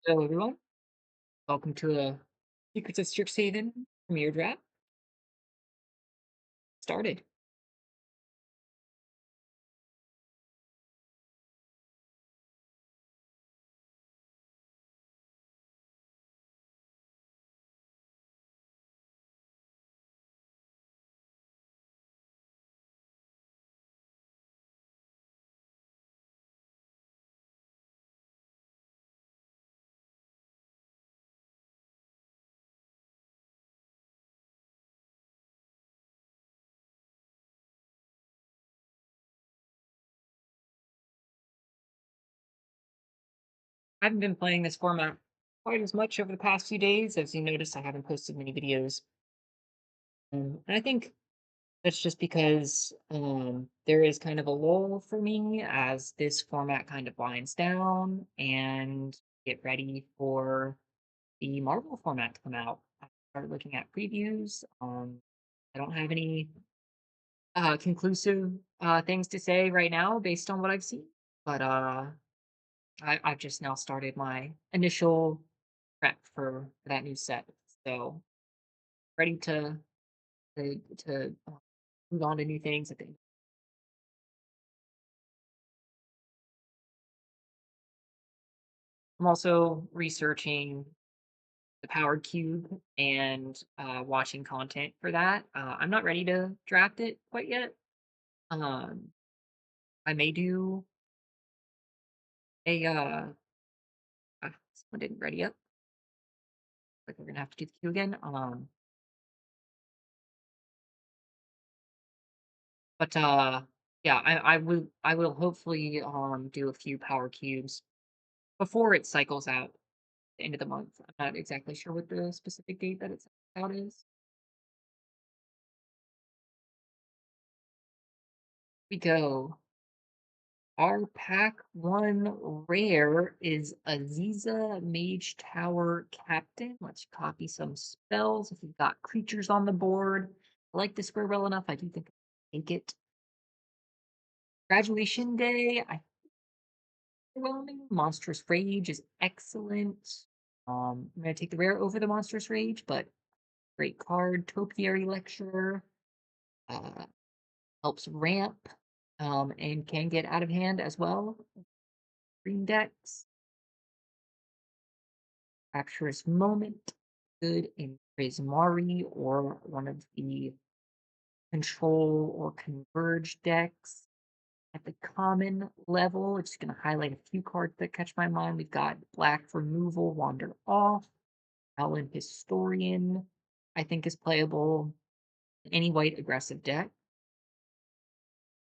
Hello, everyone. Welcome to a Secrets of Strixhaven premiere draft. Started. I haven't been playing this format quite as much over the past few days. As you noticed, I haven't posted many videos. And I think that's just because there is kind of a lull for me as this format kind of winds down and get ready for the Marvel format to come out. I started looking at previews. I don't have any conclusive things to say right now based on what I've seen. But I've just now started my initial prep for that new set, so ready to move on to new things. I think I'm also researching the Powered Cube and watching content for that. I'm not ready to draft it quite yet. Um, I may do a someone didn't ready up. Like we're gonna have to do the queue again. But, yeah, I will hopefully, do a few power cubes before it cycles out the end of the month. I'm not exactly sure what the specific date that it's out is. We go. Our pack 1 rare is Aziza Mage Tower Captain. Let's copy some spells. If we've got creatures on the board, I like this square well enough. I do think I take it. Graduation Day, I overwhelming. Monstrous Rage is excellent. I'm gonna take the rare over the Monstrous Rage, but great card. Topiary Lecturer uh, helps ramp and can get out of hand as well. Green decks. Rapturous Moment, good in Prismari or one of the control or converge decks. At the common level, it's going to highlight a few cards that catch my mind. We've got Black Removal, Wander Off, Alan Historian, I think is playable in any white aggressive deck.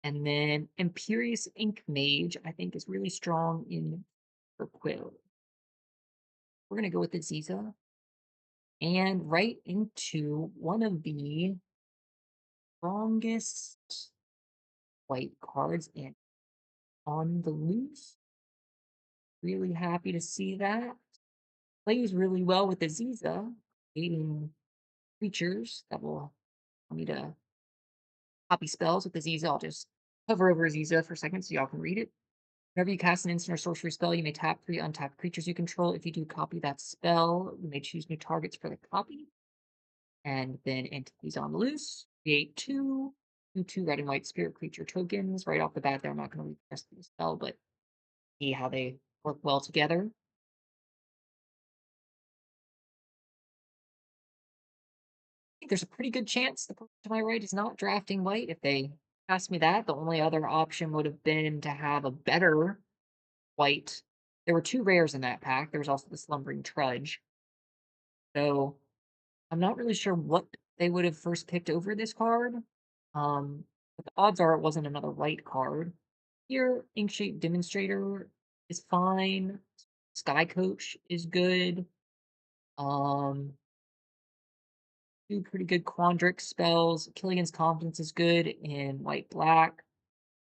And then Imperious Ink Mage, I think is really strong in for Quill. We're going to go with the Ziza and right into one of the strongest white cards and on the loose. Really happy to see that. Plays really well with the Ziza, creating creatures that will allow me to copy spells with the Ziza. I'll just hover over Ziza for a second so y'all can read it. Whenever you cast an instant or sorcery spell, you may tap 3 untapped creatures you control. If you do copy that spell, you may choose new targets for the copy. And then entities on the loose. Create 2 red and white spirit creature tokens. Right off the bat there, I'm not going to read the rest of the spell, but see how they work well together. Think there's a pretty good chance the person to my right is not drafting white. If they asked me that, the only other option would have been to have a better white. There were 2 rares in that pack. There was also the Slumbering Trudge. So I'm not really sure what they would have first picked over this card. But the odds are it wasn't another white card. Here, Inkshape Demonstrator is fine. Sky Coach is good. Um, 2 pretty good Quandrix spells. Killian's Confidence is good in white black.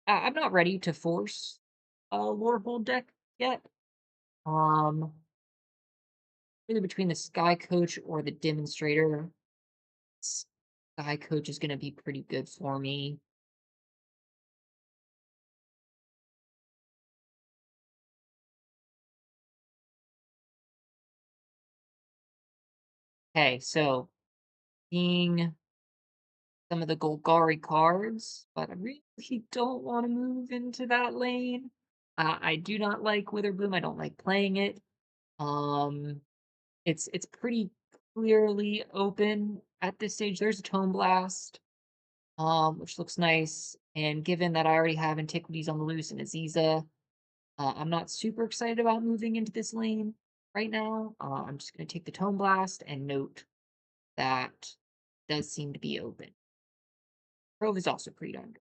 I'm not ready to force a Lorehold deck yet. Um, Really between the Sky Coach or the Demonstrator. Sky Coach is going to be pretty good for me. Okay, so seeing some of the Golgari cards, but I really don't want to move into that lane. I do not like Witherbloom. I don't like playing it. Um, it's pretty clearly open at this stage. There's a Tome Blast, which looks nice. And given that I already have Antiquities on the loose and Aziza, I'm not super excited about moving into this lane right now. I'm just going to take the Tome Blast and note that does seem to be open. Grove is also pretty darn good.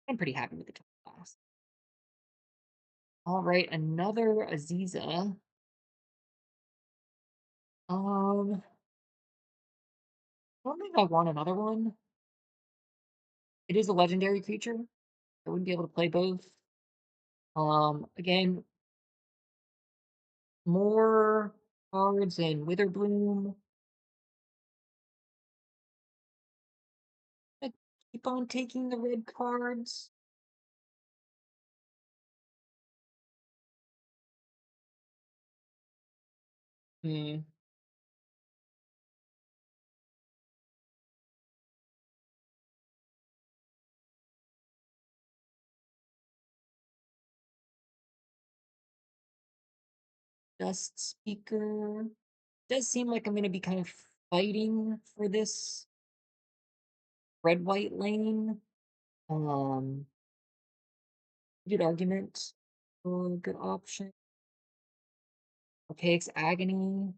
I'm pretty happy with the Tome Blast. All right, another Aziza. I don't think I want another one. It is a legendary creature. I wouldn't be able to play both. Again, more cards in Witherbloom. I keep on taking the red cards. Hmm. Dust Speaker. Does seem like I'm going to be kind of fighting for this red white lane. Um, good argument for a good option. Archaic's Agony.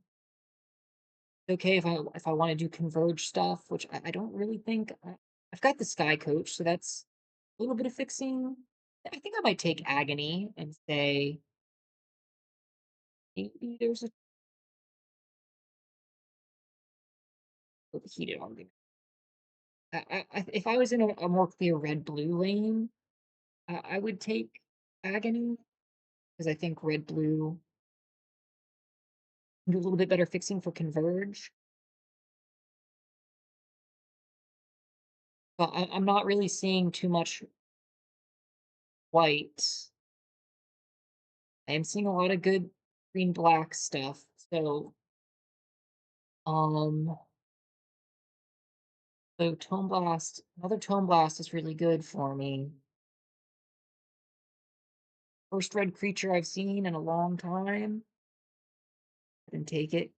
Okay if I want to do converge stuff, which I don't really think I've got the Sky Coach, so that's a little bit of fixing. I think I might take Agony and say maybe there's a heated argument. If I was in a more clear red blue lane, I would take Agony because I think red blue can do a little bit better fixing for converge. But I'm not really seeing too much white. I am seeing a lot of good green black stuff. So um Tome Blast, another Tome Blast is really good for me. First red creature I've seen in a long time. Then take it.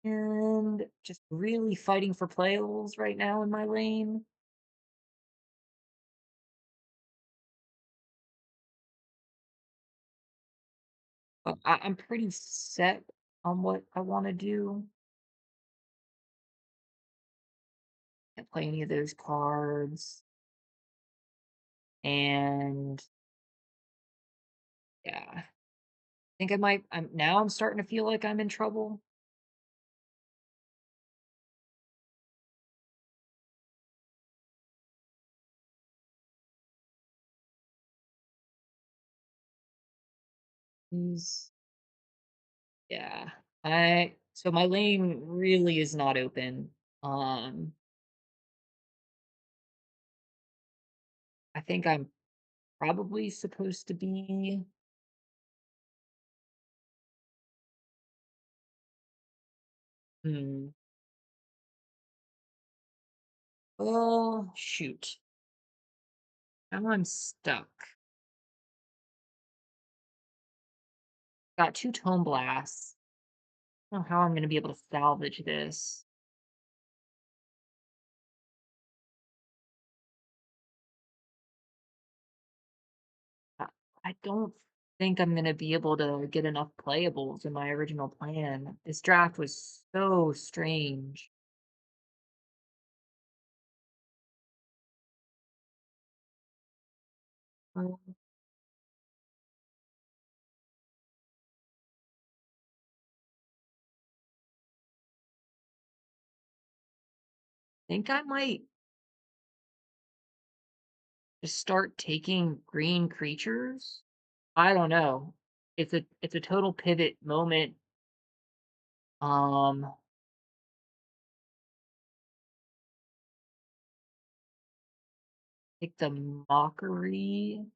And just really fighting for playables right now in my lane. But I'm pretty set on what I want to do. Can't play any of those cards. And yeah, I think I might. I'm starting to feel like I'm in trouble. He's yeah. I so my lane really is not open. Um, I think I'm probably supposed to be. Hmm. Well, shoot. Now I'm stuck. Got two Tome Blasts. I don't know how I'm going to be able to salvage this. I I don't think I'm going to be able to get enough playables in my original plan. This draft was so strange. I think I might just start taking green creatures. I don't know. It's a total pivot moment. Um, take the mockery.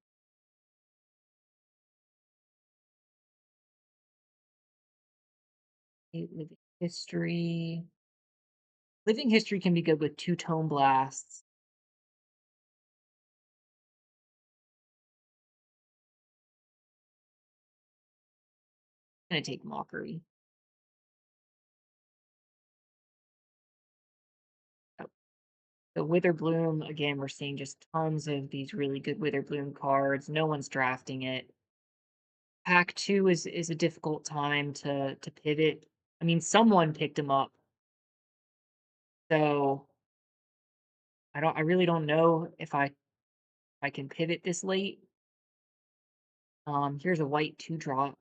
Living history. Living history can be good with two-tone blasts. Gonna take mockery. Oh, the Wither Bloom, again, we're seeing just tons of these really good Wither Bloom cards. No one's drafting it. Pack 2 is a difficult time to pivot. I mean, someone picked him up, so I really don't know if I can pivot this late. Here's a white 2-drop,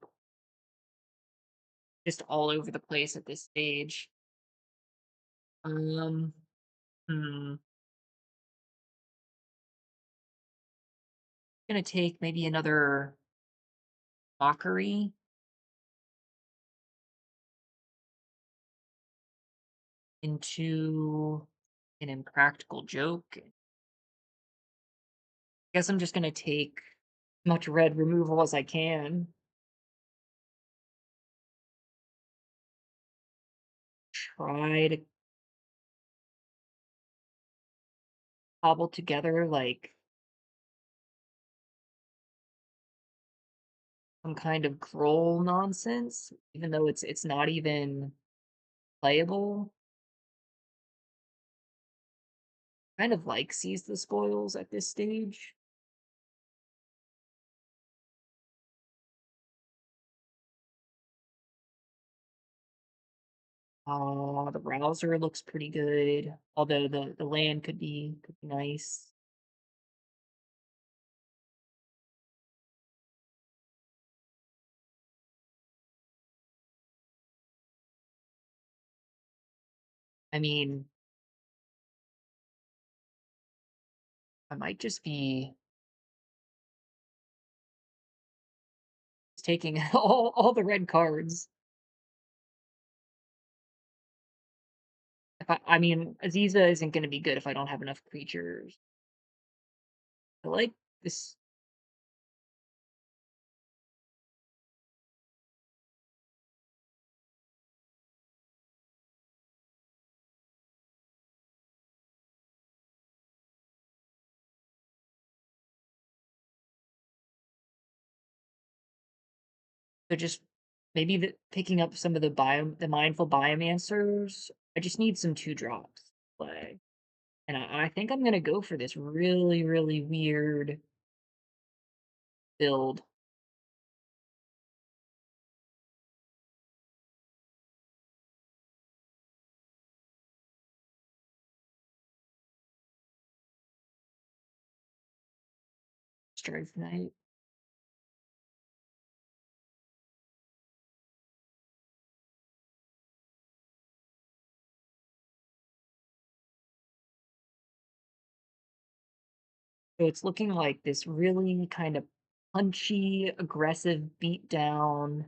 just all over the place at this stage. Um, hmm, gonna take maybe another mockery into an impractical joke. Guess I'm just gonna take much red removal as I can. Try to cobble together like some kind of troll nonsense, even though it's not even playable. Kind of like seize the spoils at this stage. The browser looks pretty good, although the land could be nice. I mean, I might just be taking all the red cards. If I mean, Aziza isn't going to be good if I don't have enough creatures. I like this. So just maybe picking up some of the mindful biomancers. I just need some 2-drops to play. And I think I'm gonna go for this really, really weird build. Strife Knight. So it's looking like this really kind of punchy, aggressive beatdown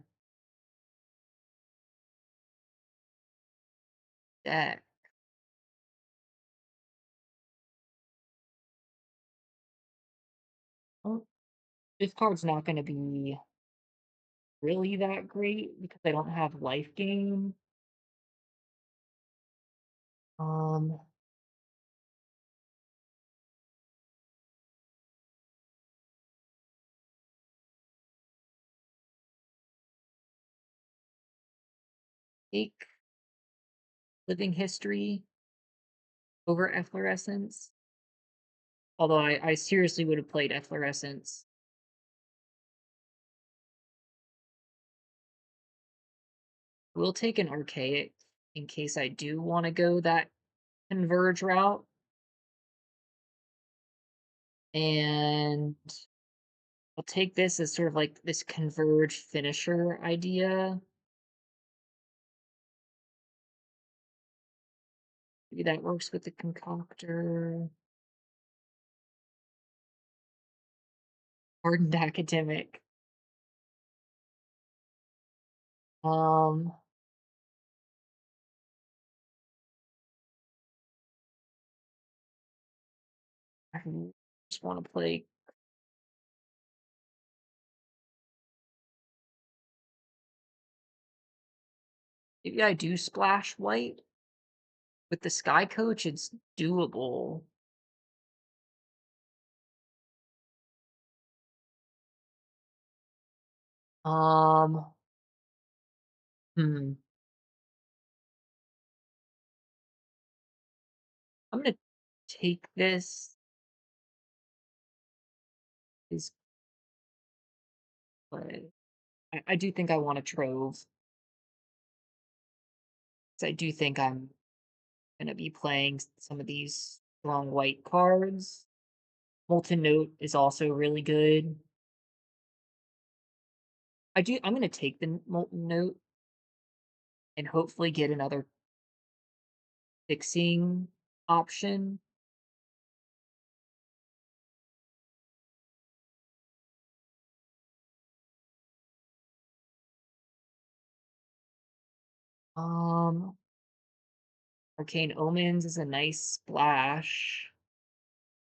deck. Well, this card's not gonna be really that great because I don't have life gain. Um, take living history over efflorescence. Although I seriously would have played efflorescence. We'll take an archaic in case I do want to go that converge route. And I'll take this as sort of like this converge finisher idea. Maybe that works with the concoctor. Hardened academic. Um, I just want to play. Maybe I do splash white. With the Sky Coach, it's doable. Um, hmm, I'm gonna take this is but I do think I want a Trove. 'Cause I do think I'm gonna be playing some of these strong white cards. Molten Note is also really good. I'm gonna take the Molten Note and hopefully get another fixing option. Um, Arcane Omens is a nice splash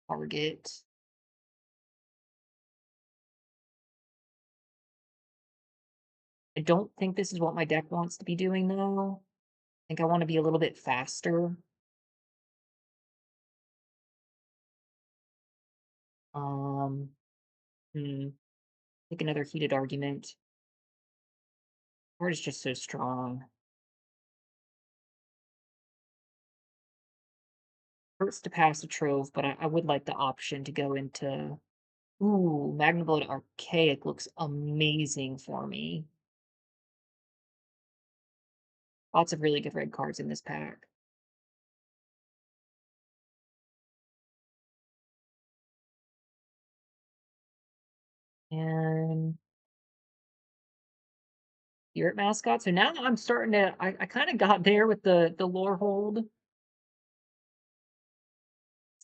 target. I don't think this is what my deck wants to be doing though. I think I want to be a little bit faster. Um, hmm, take another heated argument. Card is just so strong. Hurts to pass a trove, but I would like the option to go into. Ooh, Magnavolt Archaic looks amazing for me. Lots of really good red cards in this pack. And Spirit Mascot. So now I'm starting to I kind of got there with the lore hold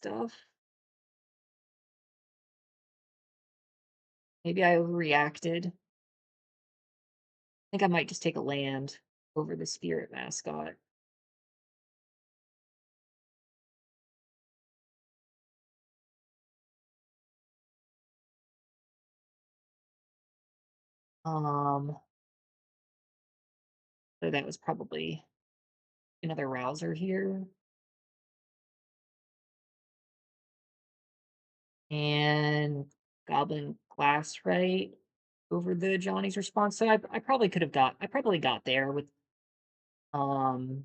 stuff. Maybe I overreacted. I think I might just take a land over the Spirit Mascot. Um, so that was probably another rouser here. And Goblin Glass right over the Johnny's response. So I probably got there with um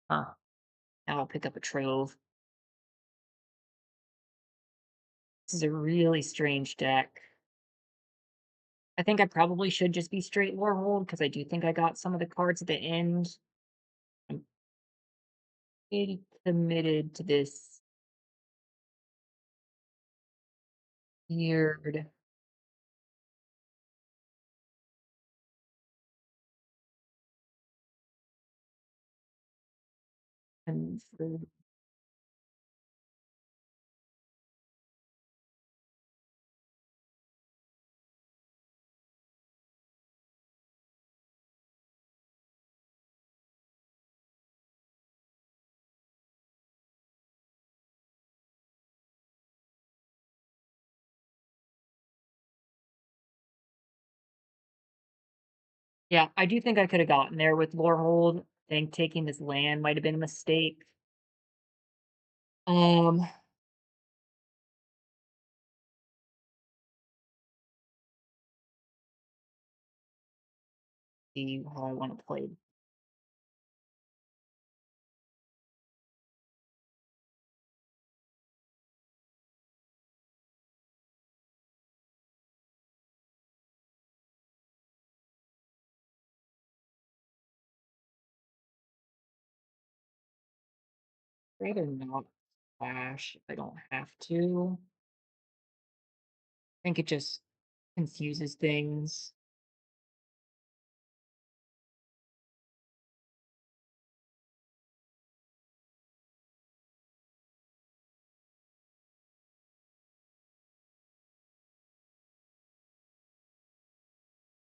huh. Now I'll pick up a trove. This is a really strange deck. I think I probably should just be straight lore hold because I do think I got some of the cards at the end. I'm pretty committed to this weird. And yeah, I do think I could have gotten there with lore hold. I think taking this land might have been a mistake. Um, see how I want to play. Rather not flash if I don't have to. I think it just confuses things.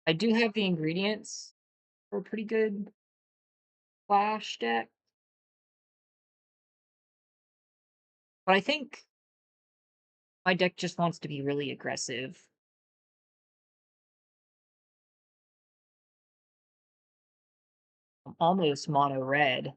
I do have the ingredients for a pretty good flash deck. But I think my deck just wants to be really aggressive. Almost mono red.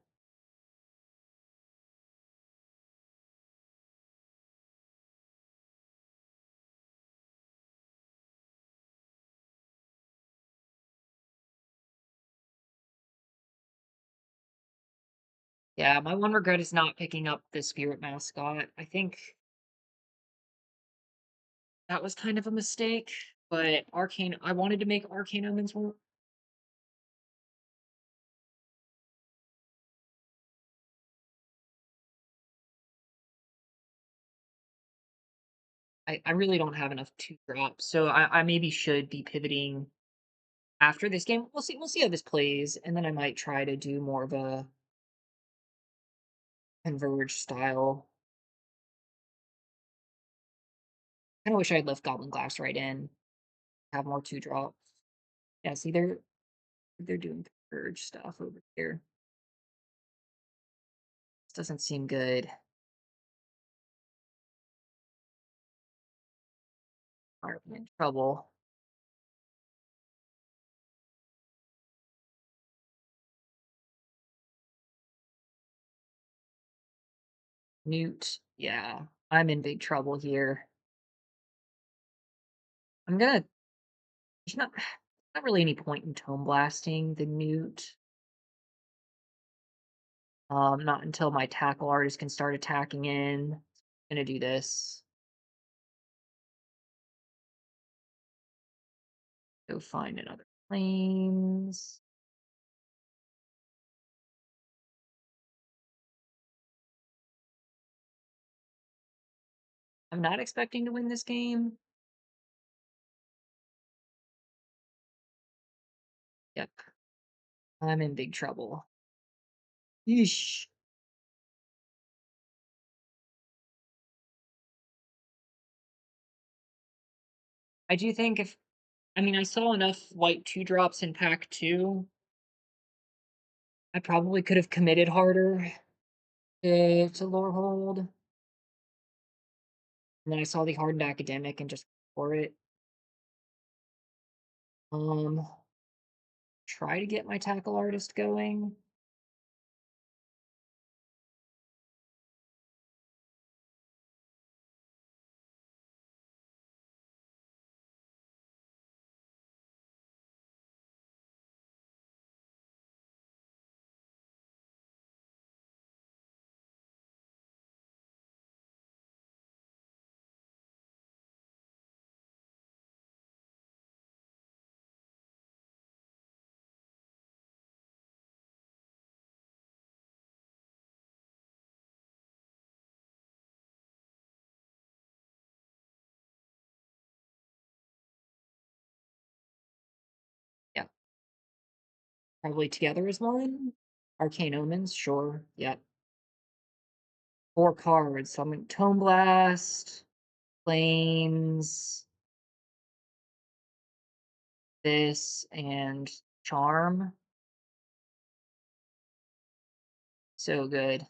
Yeah, my one regret is not picking up the spirit mascot. I think that was kind of a mistake, but arcane I wanted to make arcane omens work. I really don't have enough two drops, so I maybe should be pivoting after this game. We'll see how this plays, and then I might try to do more of a converge style. Kinda wish I had left Goblin Glass right in, have more two drops. Yeah, see, they're doing converge stuff over here. This doesn't seem good. Are in trouble. Newt, yeah, I'm in big trouble here. I'm gonna there's not really any point in tome blasting the Newt. Not until my tackle artist can start attacking in. Gonna do this. Go find another planes. I'm not expecting to win this game. Yep, I'm in big trouble. Yeesh. I do think if I mean I saw enough white two drops in pack two. I probably could have committed harder to lore hold. And then I saw the hardened academic and just for it. Um, try to get my tackle artist going. Yeah, probably together as one. Arcane Omens, sure. Yep. Four cards. So I'm in Tome Blast, Flames, this, and Charm. So good.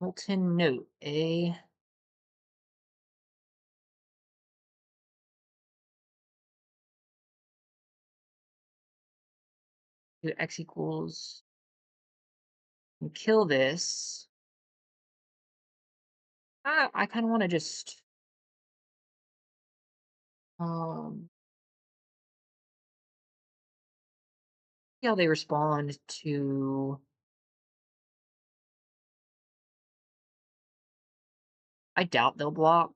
Molten Note, A. Do X equals and kill this. I kind of want to just um see how they respond to. I doubt they'll block.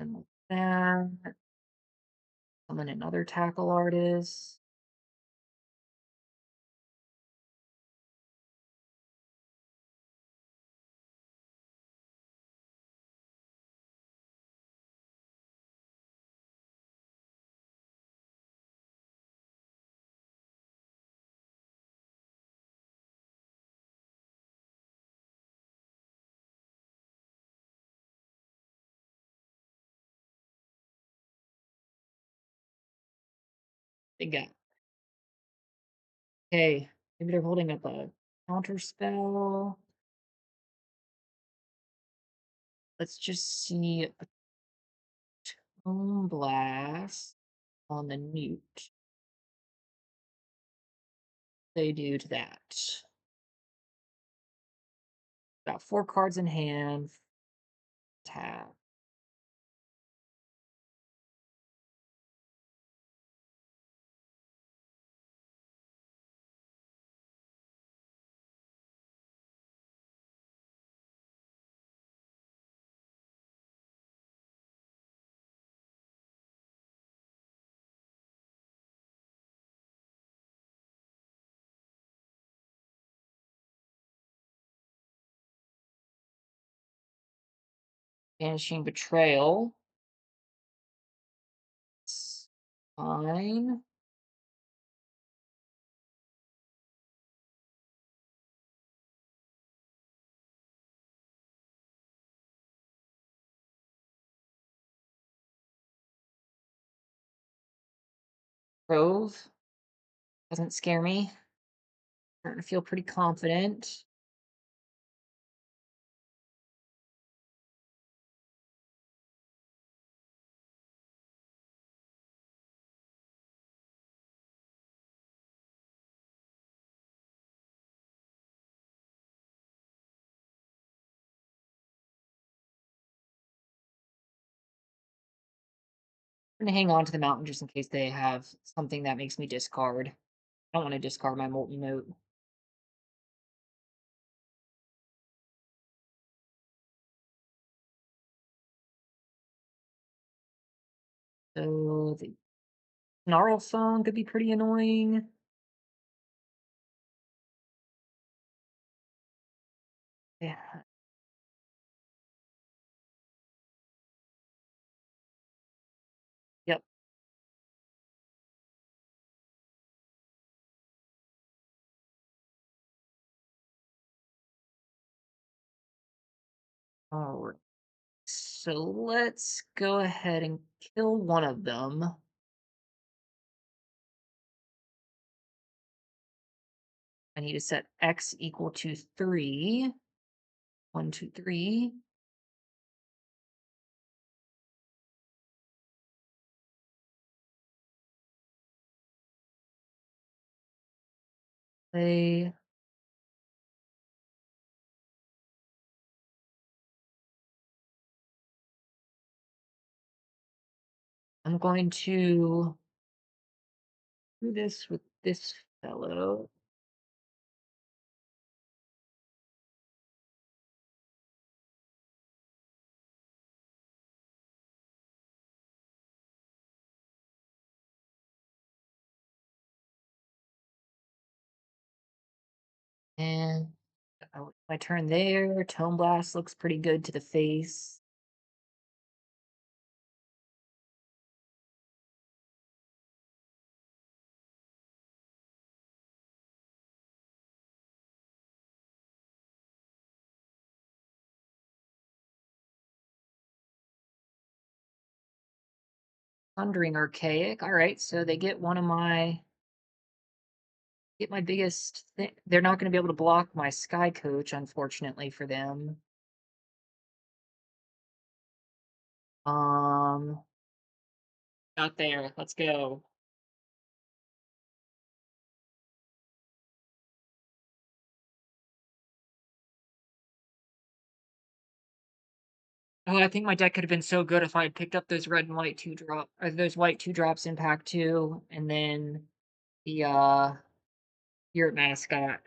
And like that. Summon another tackle artist. They got okay. Maybe they're holding up a counter spell. Let's just see a Tone Blast on the newt. They do to that. Got 4 cards in hand. Tap. Banishing Betrayal. It's fine. Grove doesn't scare me. Starting to feel pretty confident. I'm gonna hang on to the mountain just in case they have something that makes me discard. I don't want to discard my Molten Note. So the Snarl Phone could be pretty annoying. Yeah. Yep. All right. So let's go ahead and kill one of them. I need to set X equal to 3. 1, 2, 3. Play. I'm going to do this with this fellow. And my turn there. Tone Blast looks pretty good to the face. Thundering Archaic. All right, so they get one of my get my biggest thing. They're not going to be able to block my Sky Coach, unfortunately for them. Um, Not there. Let's go. Oh, I think my deck could have been so good if I had picked up those red and white 2-drop, or those white 2-drops impact 2, and then the Spirit Mascot.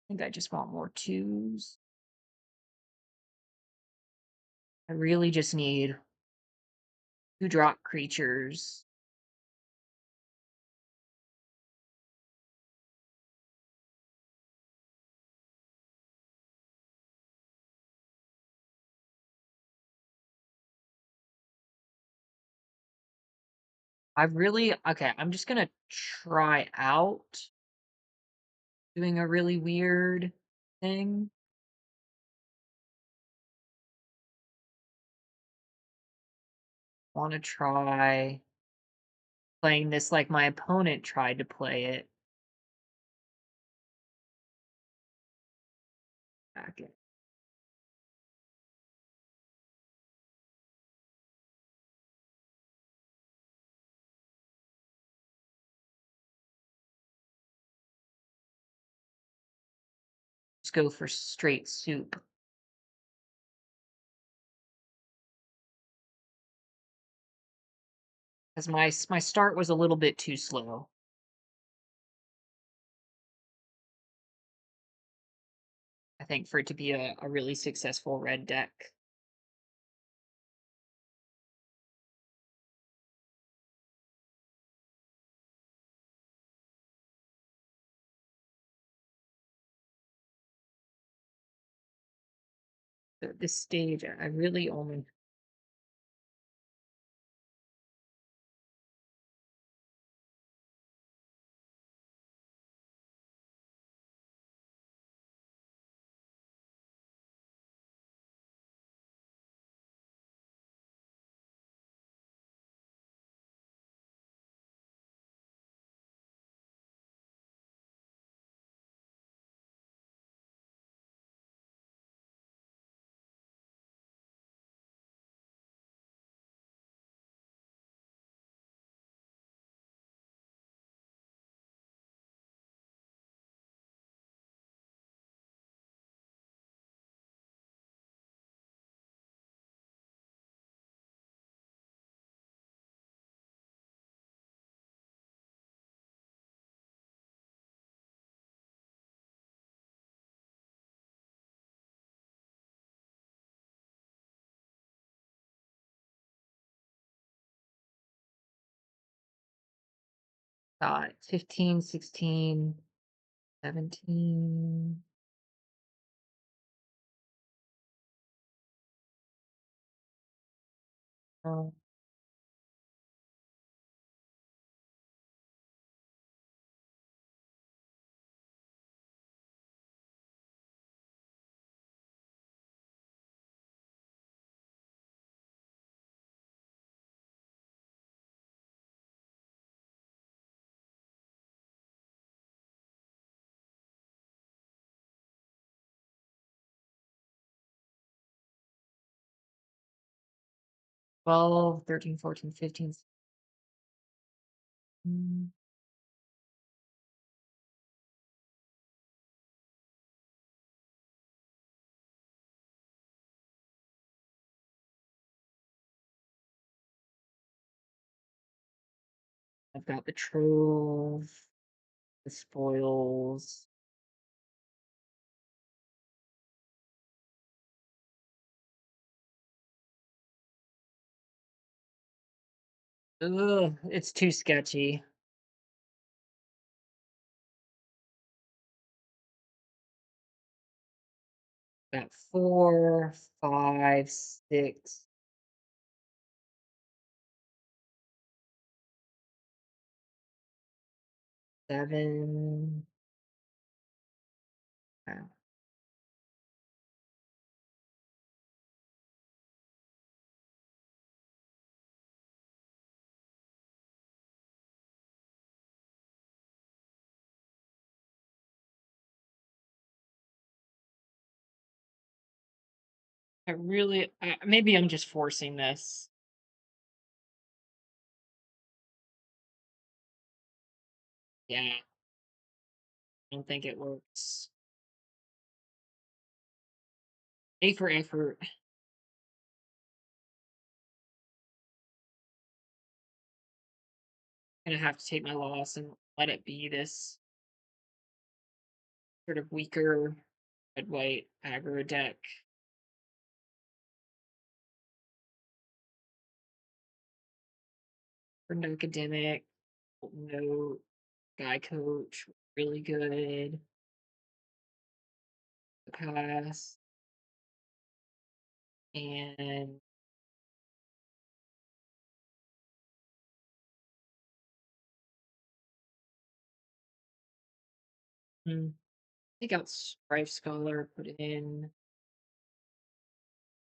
I think I just want more 2s. I really just need 2-drop creatures. I really okay, I'm just gonna try out doing a really weird thing. want to try playing this like my opponent tried to play it. Back it. Just go for straight soup. Because my start was a little bit too slow. I think for it to be a really successful red deck. At this stage, I really only got 15, 16, 17. Oh, twelve, 13, 14, 15. Mm, I've got the trove, the spoils. Ugh, it's too sketchy. Got 4, 5, 6, 7. Wow. Maybe I'm just forcing this. Yeah, I don't think it works. A for effort. Gonna have to take my loss and let it be this sort of weaker red white aggro deck. For academic, note, guy coach, really good. Pass. And take out Strife Scholar, put in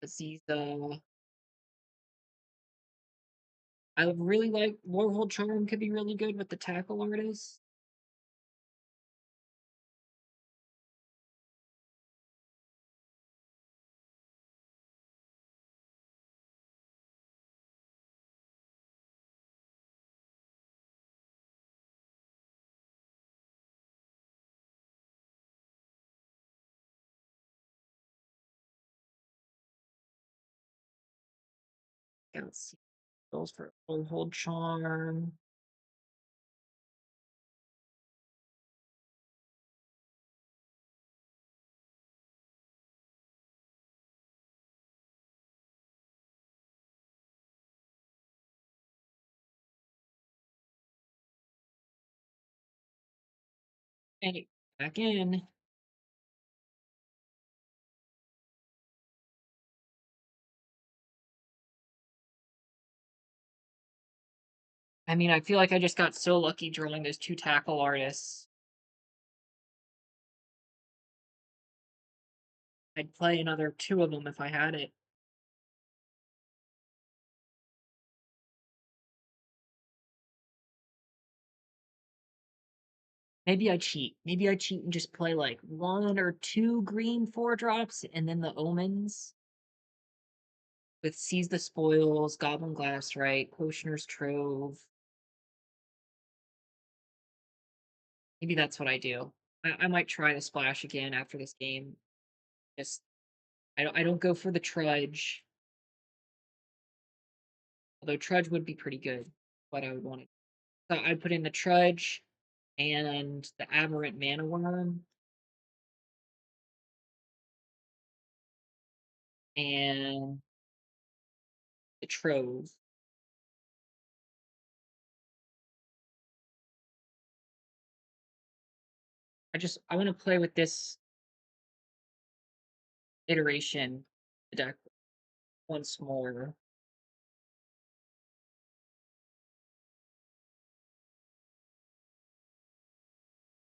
Aziza. I would really like Warhol Charm could be really good with the tackle artist. Let's see those for Warhol Charm. Hey, back in. I mean, I feel like I just got so lucky drawing those two tackle artists. I'd play another two of them if I had it. Maybe I cheat. Maybe I cheat and just play like one or two green 4 drops and then the omens with Seize the Spoils, Goblin Glass, right? Potioner's Trove. Maybe that's what I do. I might try the splash again after this game. Just I don't go for the trudge. Although trudge would be pretty good, what I would want it. So I'd put in the trudge and the aberrant mana worm and the trove. I want to play with this iteration of the deck once more.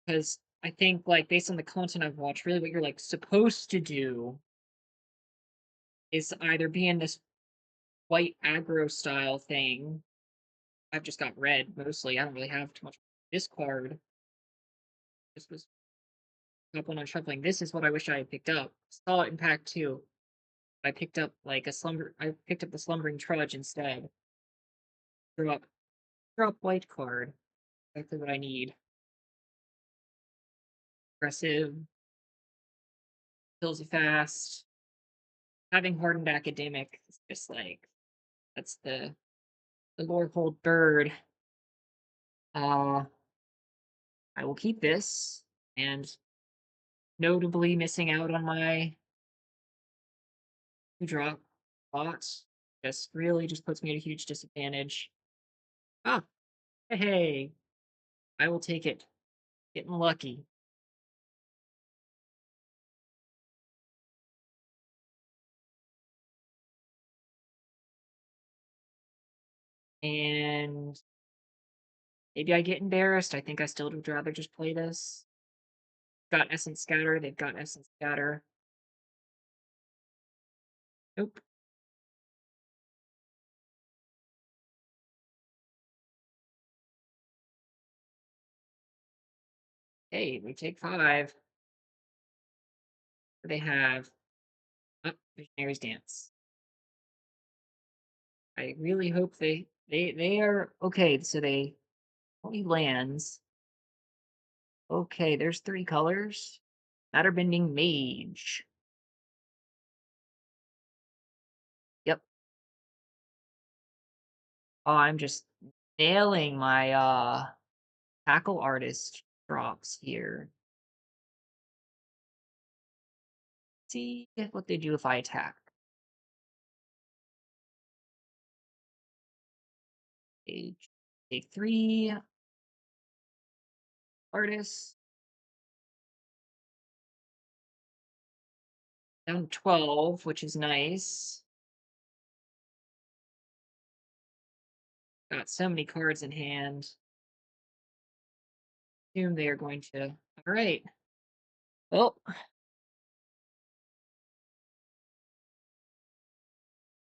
Because I think like based on the content I've watched, really what you're like supposed to do is either be in this white aggro style thing. I've just got red mostly. I don't really have too much discard. This was top one on shuffling. This is what I wish I had picked up. Saw it in pack two. I picked up like a slumber. I picked up the slumbering trudge instead. Drew up, drop white card. Exactly what I need. Aggressive, kills you fast. Having hardened academic is just like that's the Lordhold bird. Uh, I will keep this, and notably missing out on my 2 drop spots just really just puts me at a huge disadvantage. Ah, hey, I will take it. Getting lucky. And maybe I get embarrassed. I think I still would rather just play this. Got Essence Scatter. They've got Essence Scatter. Nope. Hey, we take 5. They have Visionary's Dance. I really hope they are okay. So they only lands. Okay, there's 3 colors. Matterbending Mage. Yep. Oh, I'm just nailing my tackle artist drops here. See what they do if I attack. Page take 3 artists. Down 12, which is nice. Got so many cards in hand. Assume they are going to. All right. Well,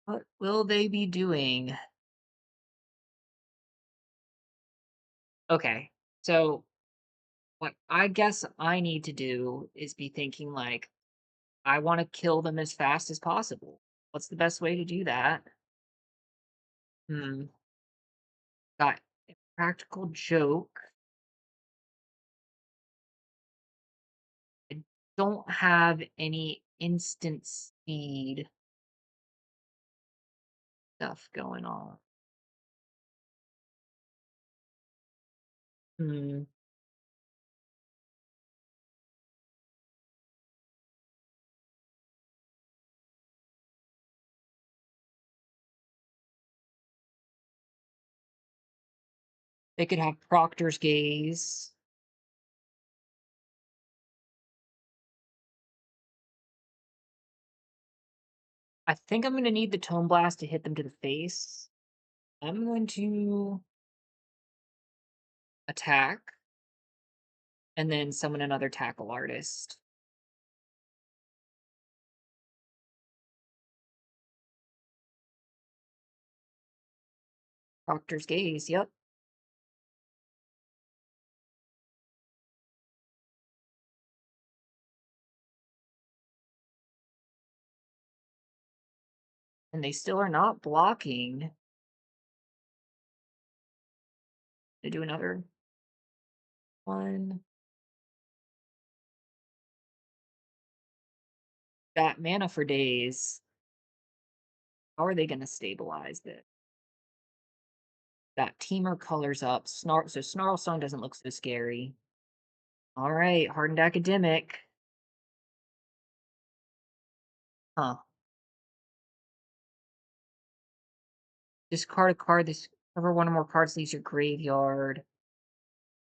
what will they be doing? Okay. So what I guess I need to do is be thinking like I want to kill them as fast as possible. What's the best way to do that? Hmm. Got a practical joke. I don't have any instant speed stuff going on. Hmm. They could have Proctor's gaze. I think I'm going to need the tone blast to hit them to the face. I'm going to attack and then summon another tackle artist. Proctor's gaze. Yep. And they still are not blocking. They do another one. Got mana for days. How are they going to stabilize this? Got Teamer colors up. So Snarlstone doesn't look so scary. All right, hardened academic. Huh. Discard a card. This cover one or more cards leaves your graveyard.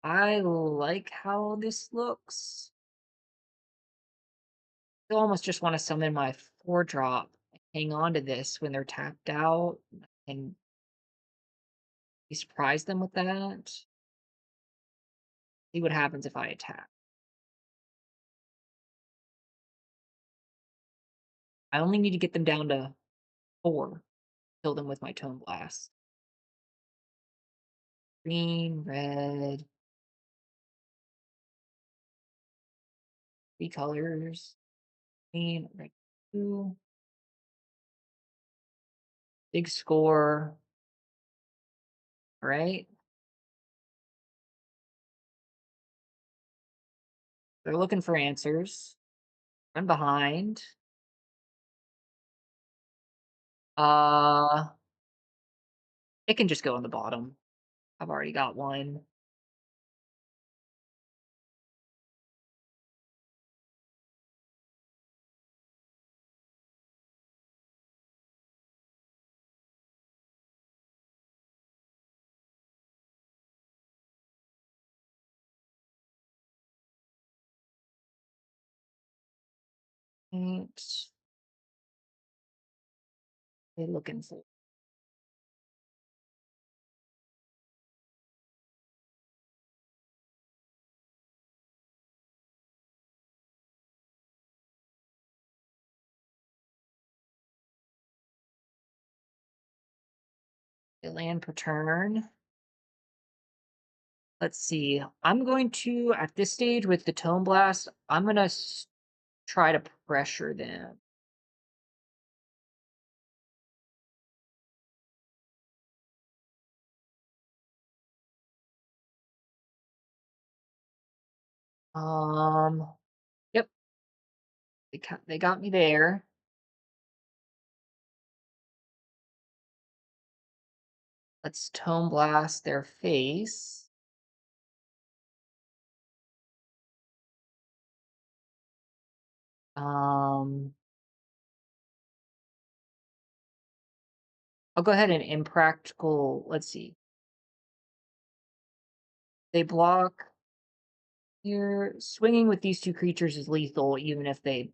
I like how this looks. I almost just want to summon my 4-drop. Hang on to this when they're tapped out and you surprise them with that. See what happens if I attack. I only need to get them down to 4. Kill them with my Tone Blast. Green, red, 3 colors. Green, red, blue. Big score. Right? They're looking for answers. Run behind. Uh, it can just go on the bottom. I've already got one. Paint. They looking for a land per turn. Let's see. I'm going to at this stage with the Tone Blast. I'm gonna try to pressure them. Um. Yep. They got me there. Let's Tone Blast their face. Um. I'll go ahead and impractical. Let's see. They block. Here, swinging with these 2 creatures is lethal, even if they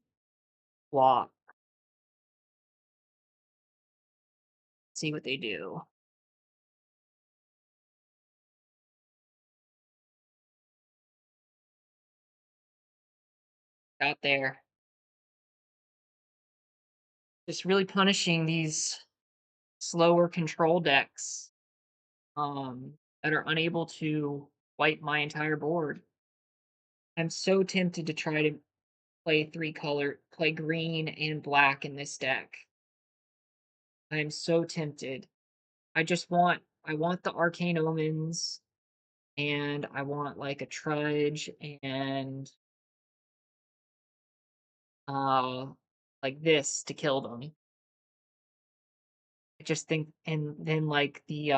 block. See what they do. Out there. Just really punishing these slower control decks. that are unable to wipe my entire board. I'm so tempted to try to play green and black in this deck. I am so tempted. I want the arcane omens and I want like a trudge and uh like this to kill them. I just think and then like the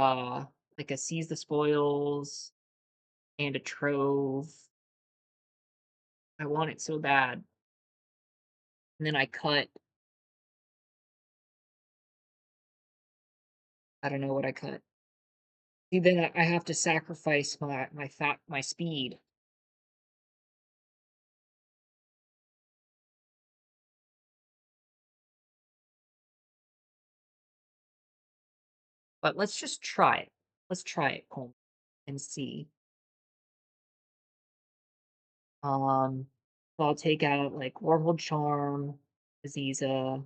like a seize the spoils and a trove. I want it so bad. And then I cut I don't know what I cut. See, then I have to sacrifice my speed. But let's just try it. Let's try it, Cole, and see. Um, so I'll take out like Warhold Charm, Aziza.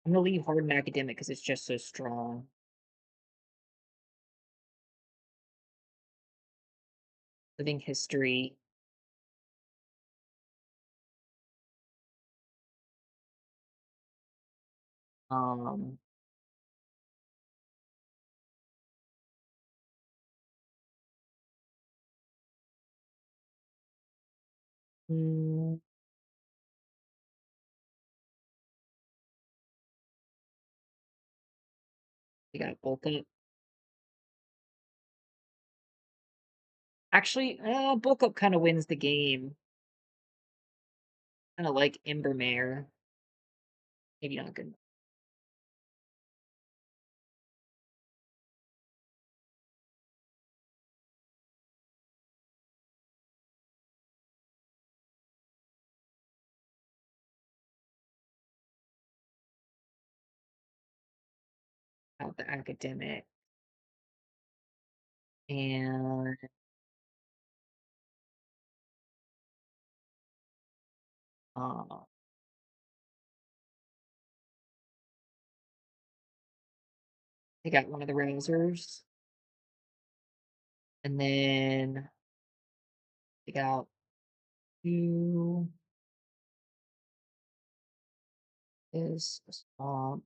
I'm gonna leave Hardened Academic because it's just so strong. Living History. Um, mm, we got Bulk Up. Actually, Bulk Up kind of wins the game. Kind of like Embermare. Maybe not good. Out the Academic. And uh, I got one of the Rousers. And then take out two is a swamp,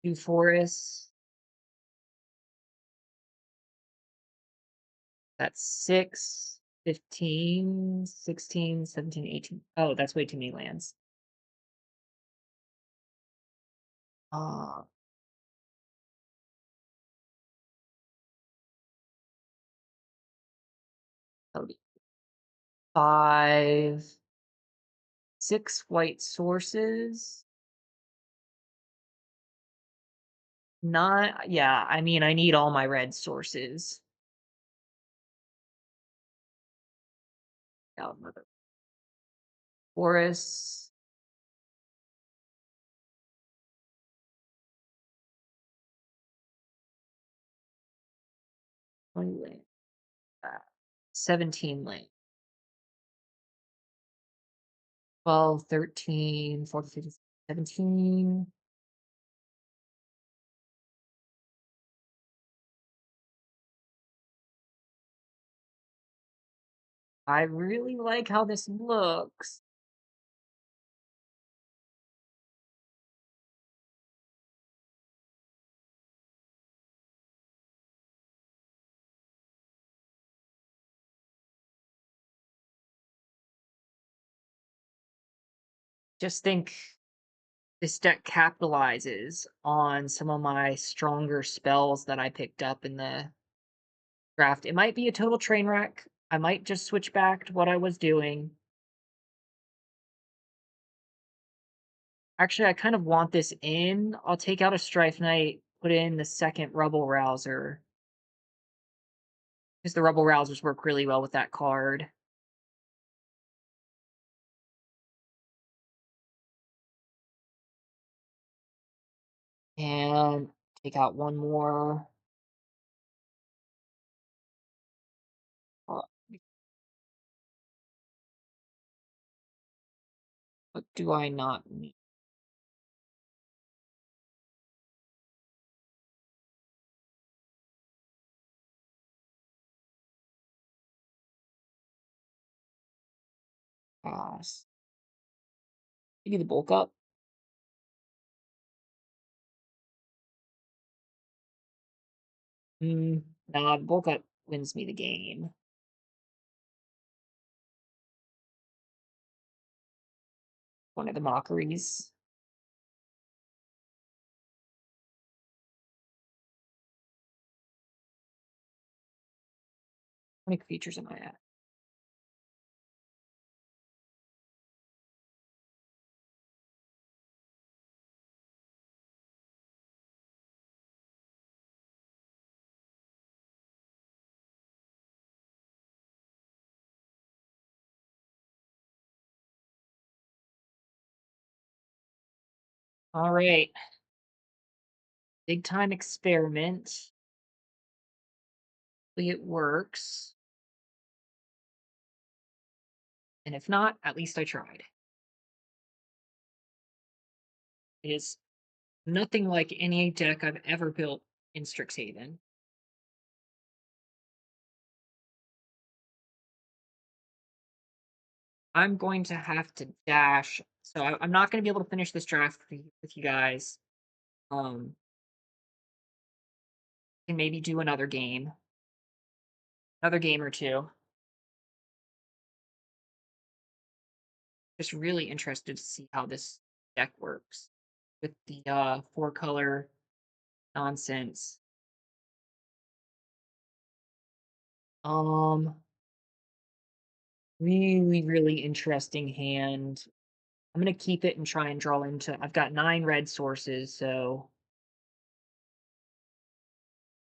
two forests. That's 6, 15, 16, 17, 18. Oh, that's way too many lands. Uh, that'll be 5, 6 white sources. Not, yeah, I mean, I need all my red sources. Out another forests. Twenty land. 17 land. 12, 13, 14, 15, 17. I really like how this looks. Just think this deck capitalizes on some of my stronger spells that I picked up in the draft. It might be a total train wreck. I might just switch back to what I was doing. Actually, I kind of want this in. I'll take out a Strife Knight, put in the second Rubble Rouser. Because the Rubble Rousers work really well with that card. And take out one more. Uh, What do I not need? Pass. Maybe the bulk up? Mm, nah, the bulk up wins me the game. One of the mockeries. How many creatures am I at? All right. Big time experiment. Hopefully it works. And if not, at least I tried. It is nothing like any deck I've ever built in Strixhaven. I'm going to have to dash. So I'm not going to be able to finish this draft with you guys. Um, and maybe do another game or two. Just really interested to see how this deck works with the four color nonsense. Um, really interesting hand. I'm gonna keep it and try and draw into. I've got 9 red sources, so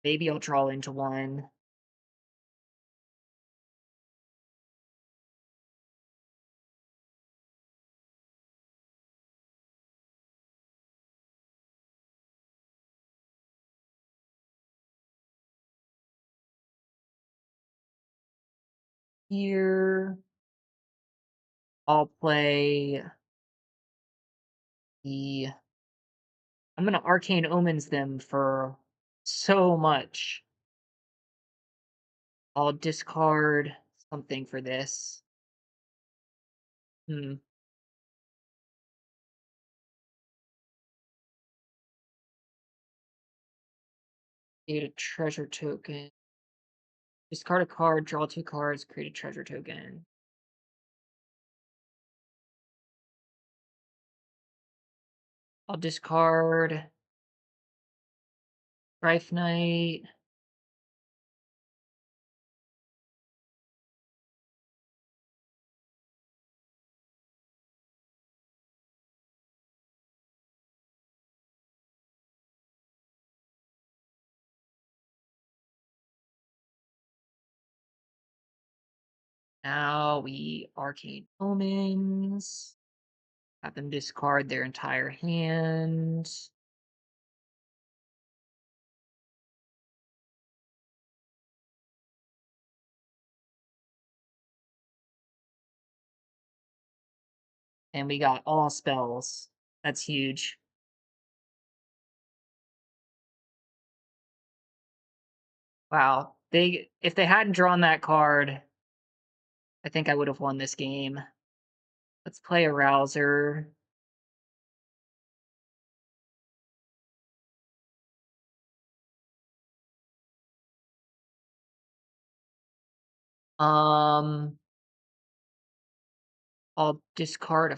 maybe I'll draw into one. Here, I'll play the. I'm gonna Arcane Omens them for so much. I'll discard something for this. Hmm. Create a treasure token. Discard a card, draw 2 cards, create a treasure token. I'll discard Strife Knight. Now we Arcane Omens. Have them discard their entire hand. And we got all spells. That's huge. Wow. They if they hadn't drawn that card, I think I would have won this game. Let's play a rouser. Um, I'll discard a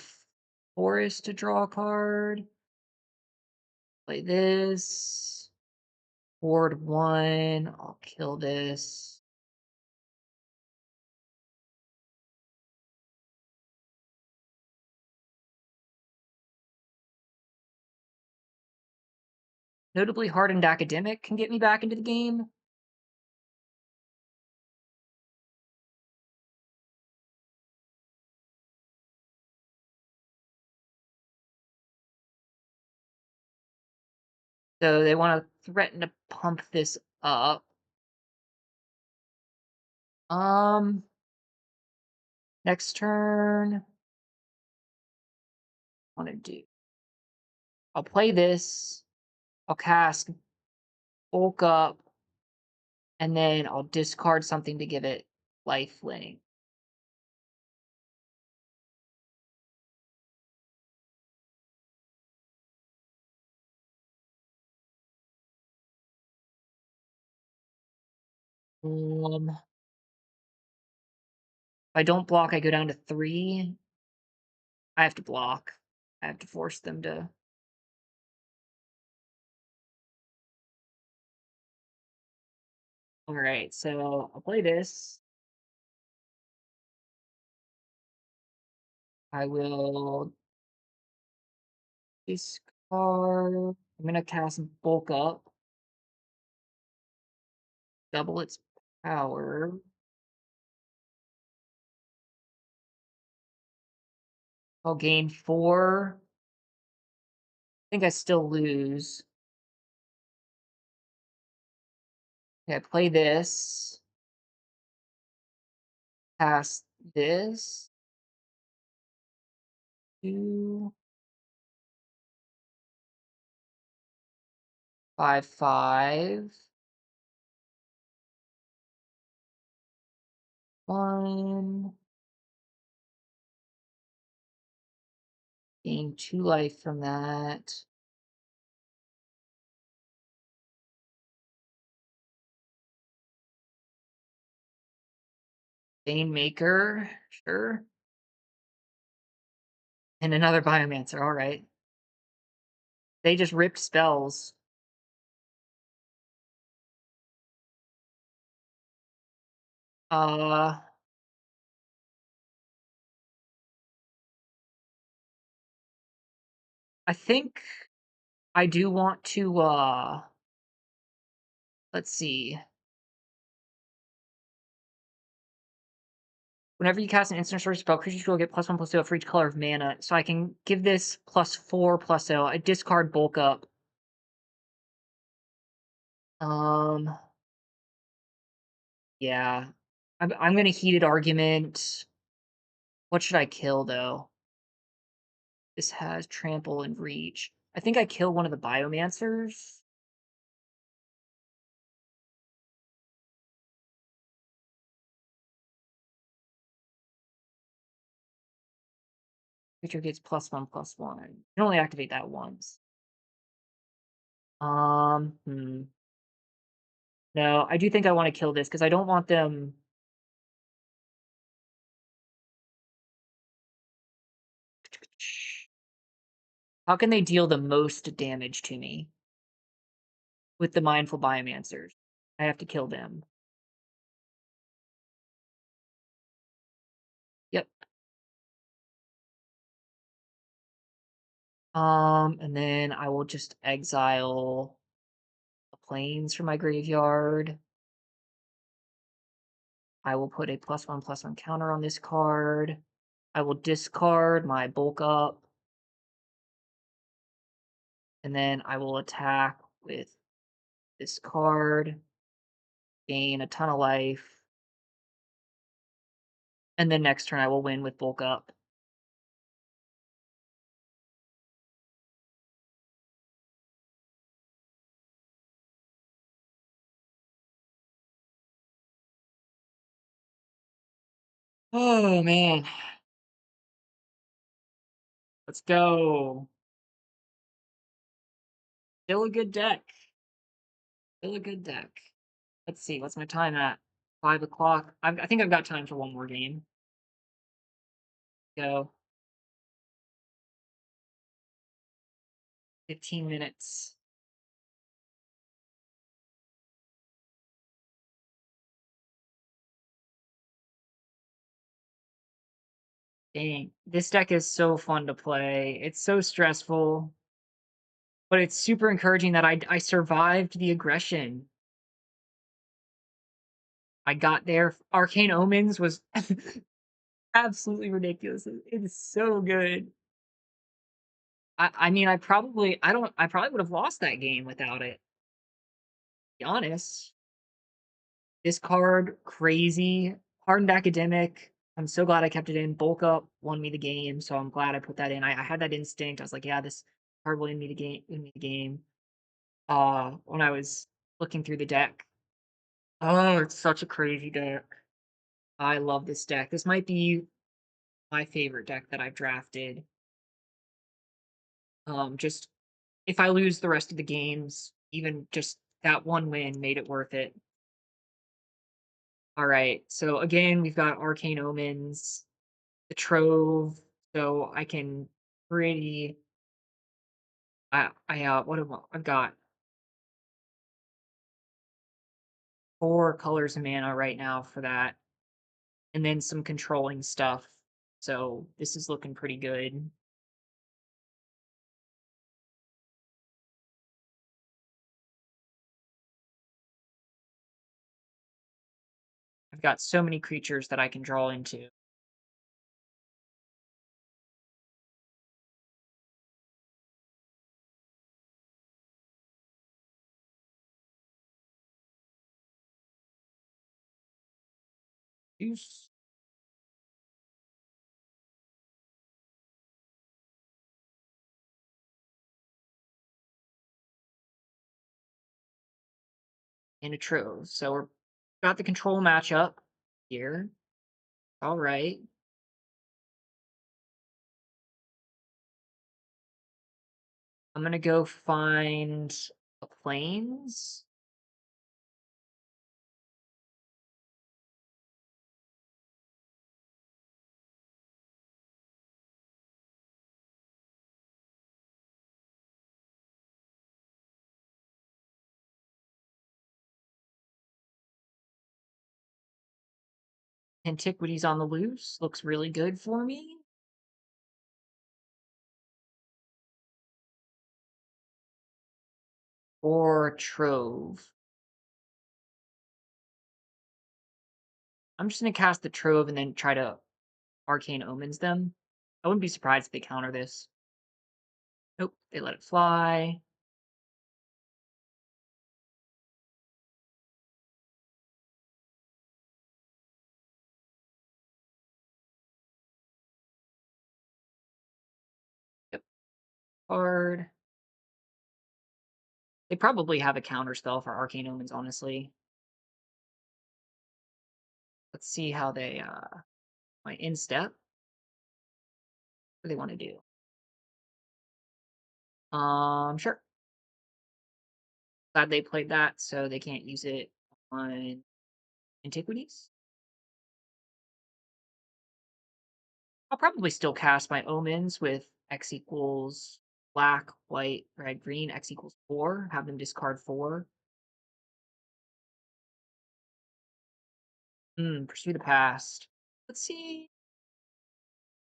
forest to draw a card. Play this. Board 1. I'll kill this. Notably hardened academic can get me back into the game. So they want to threaten to pump this up. Um, next turn. Want to do? I'll play this. I'll cast bulk up, and then I'll discard something to give it life link. If I don't block, I go down to 3. I have to block. I have to force them to. All right, so I'll play this. I will discard. I'm gonna cast bulk up, double its power. I'll gain 4. I think I still lose. Okay, I play this. Cast this. 2, 5, 5. 1. Gain 2 life from that. Bane Maker, sure. And another Biomancer, alright. They just ripped spells. Uh, I think I do want to, let's see. Whenever you cast an instant sorcery spell, creatures will get +1/+0 for each color of mana. So I can give this +4/+0. I discard bulk up. Um, yeah. I'm gonna heated argument. What should I kill though? This has trample and reach. I think I kill one of the biomancers. Creature gets +1/+1. You can only activate that once. Hmm. No, I do think I want to kill this because I don't want them. How can they deal the most damage to me with the mindful biomancers? I have to kill them. Yep. And then I will just exile the planes from my graveyard. I will put a +1/+1 counter on this card. I will discard my bulk up. And then I will attack with this card, gain a ton of life. And then next turn I will win with bulk up. Oh man. Let's go. Still a good deck. Still a good deck. Let's see, what's my time at? 5 o'clock. I think I've got time for one more game. Go. 15 minutes. Dang. This deck is so fun to play. It's so stressful, but it's super encouraging that I survived the aggression. I got there. Arcane Omens was absolutely ridiculous. It is so good. I mean, I probably would have lost that game without it. To be honest. This card, crazy. Hardened Academic. I'm so glad I kept it in. Bulk up won me the game, so I'm glad I put that in. I had that instinct. I was like, yeah, this card will win me the game. When I was looking through the deck. Oh, it's such a crazy deck. I love this deck. This might be my favorite deck that I've drafted. Just if I lose the rest of the games, even just that one win made it worth it. All right. So again, we've got Arcane Omens, the Trove, so I can pretty what have I've got 4 colors of mana right now for that, and then some controlling stuff. So this is looking pretty good. I've got so many creatures that I can draw into. Juice and a Trove. So we're got the control matchup here. All right. I'm gonna go find a plains. Antiquities on the loose looks really good for me. Or Trove. I'm just gonna cast the Trove and then try to Arcane Omens them. I wouldn't be surprised if they counter this. Nope, they let it fly. Yep, hard. They probably have a counter spell for Arcane Omens, honestly. Let's see how they my instep. What do they want to do? Sure. Glad they played that, so they can't use it on Antiquities. I'll probably still cast my Omens with X equals black, white, red, green, X equals 4, have them discard 4. Pursue the past. Let's see.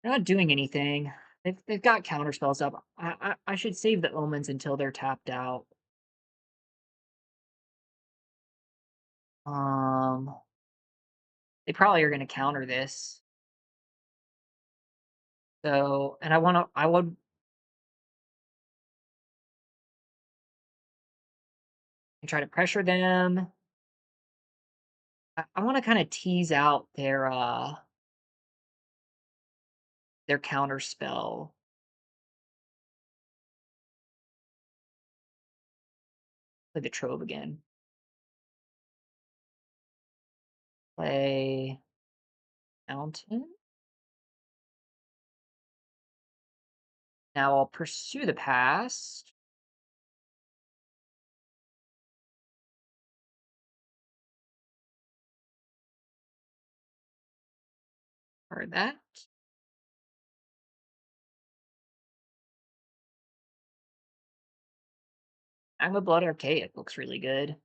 They're not doing anything. They've got counter spells up. I should save the Omens until they're tapped out. Um, they probably are going to counter this. So, and I would try to pressure them. I want to kind of tease out their counter spell. Play the Trove again. Play Mountain. Now I'll pursue the past. Or that. I'm a Blood Archaic looks really good. I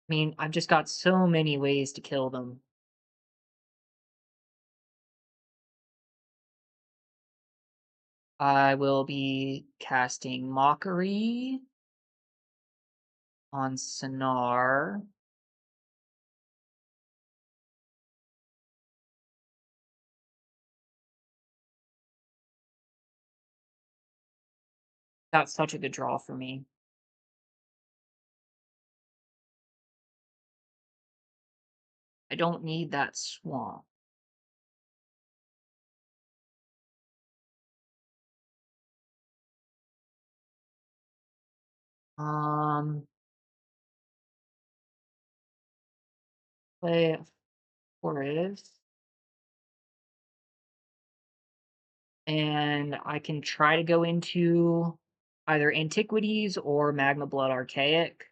mean, I've just got so many ways to kill them. I will be casting Mockery on Sonar. That's such a good draw for me. I don't need that swamp. Um, play forest, and I can try to go into either antiquities or magma blood archaic.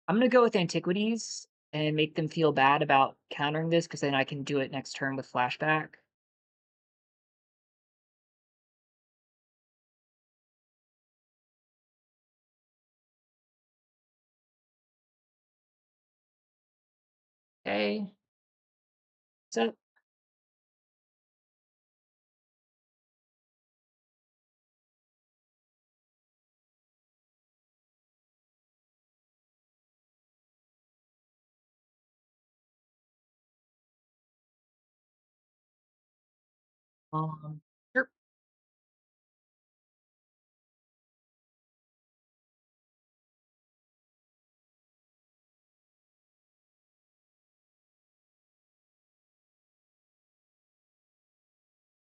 I'm gonna go with antiquities and make them feel bad about countering this because then I can do it next turn with flashback. Okay, so um, sure.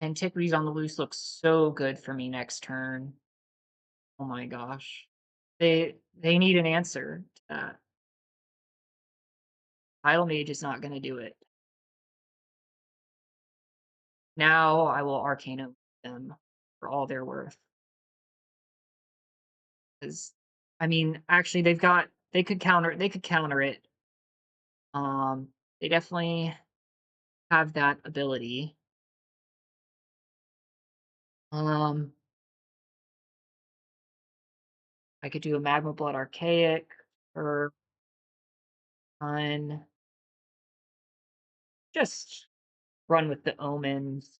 Antiquities on the loose looks so good for me next turn. Oh my gosh. They need an answer to that. Idle Mage is not gonna do it. Now I will Arcana them for all they're worth. 'Cause I mean, actually they could counter it. They definitely have that ability. Um, I could do a Magma Blood Archaic or on just run with the omens.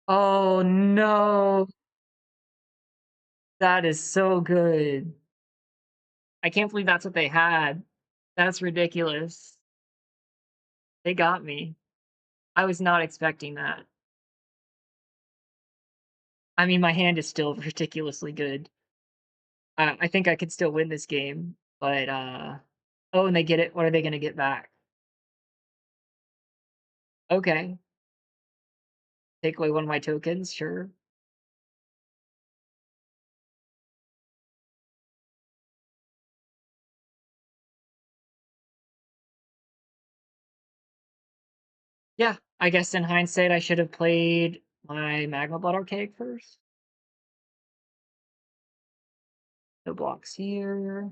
Oh no, that is so good. I can't believe that's what they had. That's ridiculous. They got me. I was not expecting that. I mean, my hand is still ridiculously good. I think I could still win this game, but oh, and they get it. What are they going to get back? Okay, take away one of my tokens. Sure. Yeah, I guess in hindsight, I should have played my Magma Blood Archaic first. No blocks here.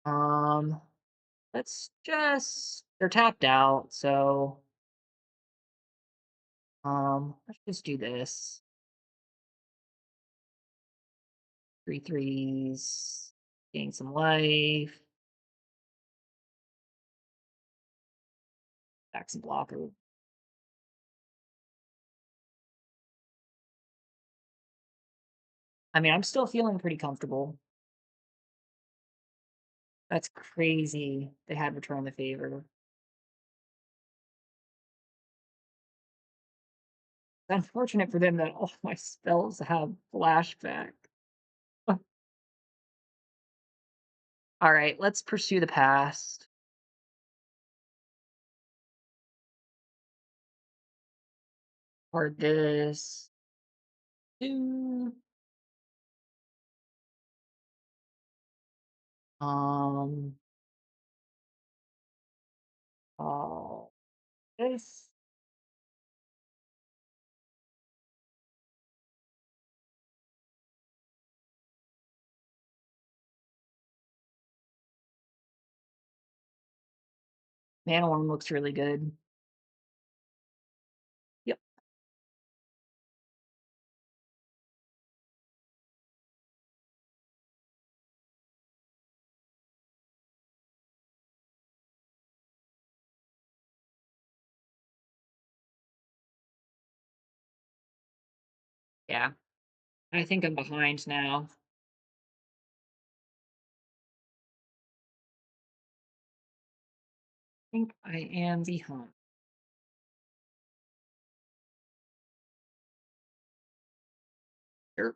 Um, let's just they're tapped out, so let's just do this. Three threes, gain some life, back some blocker. I mean, I'm still feeling pretty comfortable. That's crazy. They had Return the Favor. It's unfortunate for them that all my spells have flashback. All right, let's pursue the past. Or this. Do um oh this. Manowar looks really good. Yep. Yeah. I think I'm behind now. I think I am behind. Sure.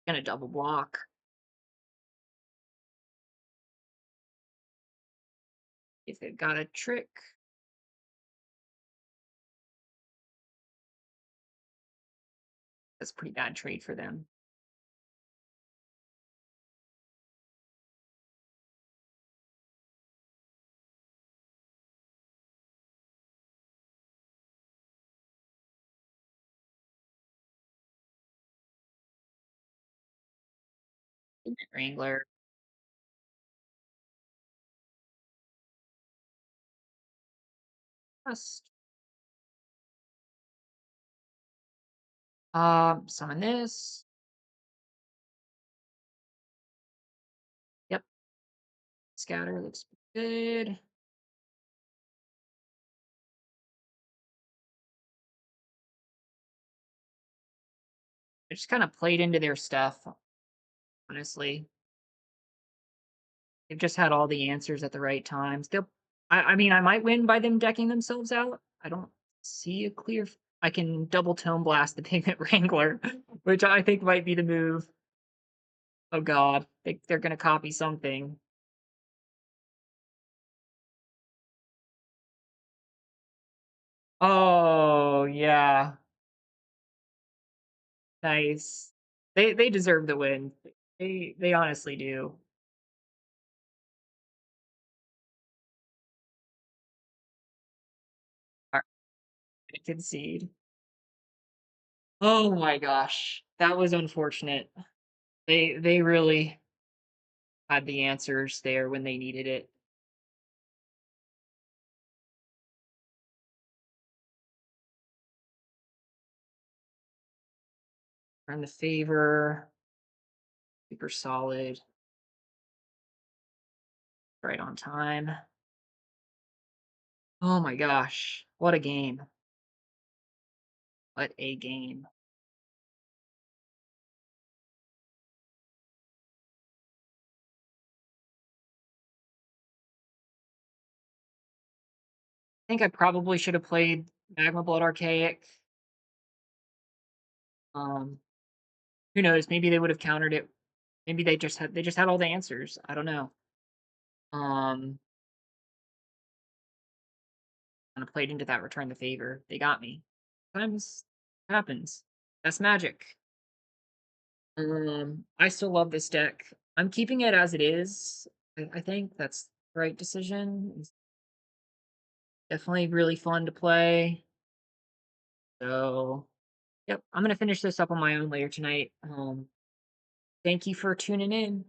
Gonna double block. If they've got a trick. That's a pretty bad trade for them. Wrangler. Just summon this. Yep. Scatter looks good. I just kind of played into their stuff, honestly. They've just had all the answers at the right times. I mean, I might win by them decking themselves out. I don't see a clear. I can double tone blast the Pigment Wrangler, which I think might be the move. Oh God, they're gonna copy something. Oh yeah, nice. They deserve the win. They honestly do. I concede. Oh my gosh, that was unfortunate. They really had the answers there when they needed it. Earn the favor. Super solid. Right on time. Oh my gosh. What a game. What a game. I think I probably should have played Magma Blood Archaic. Um, who knows? Maybe they would have countered it. Maybe they just had all the answers. I don't know. Um, kind of played into that return the favor. They got me. Sometimes happens. That's magic. I still love this deck. I'm keeping it as it is. I think that's the right decision. It's definitely really fun to play. So, yep, I'm gonna finish this up on my own later tonight. Thank you for tuning in.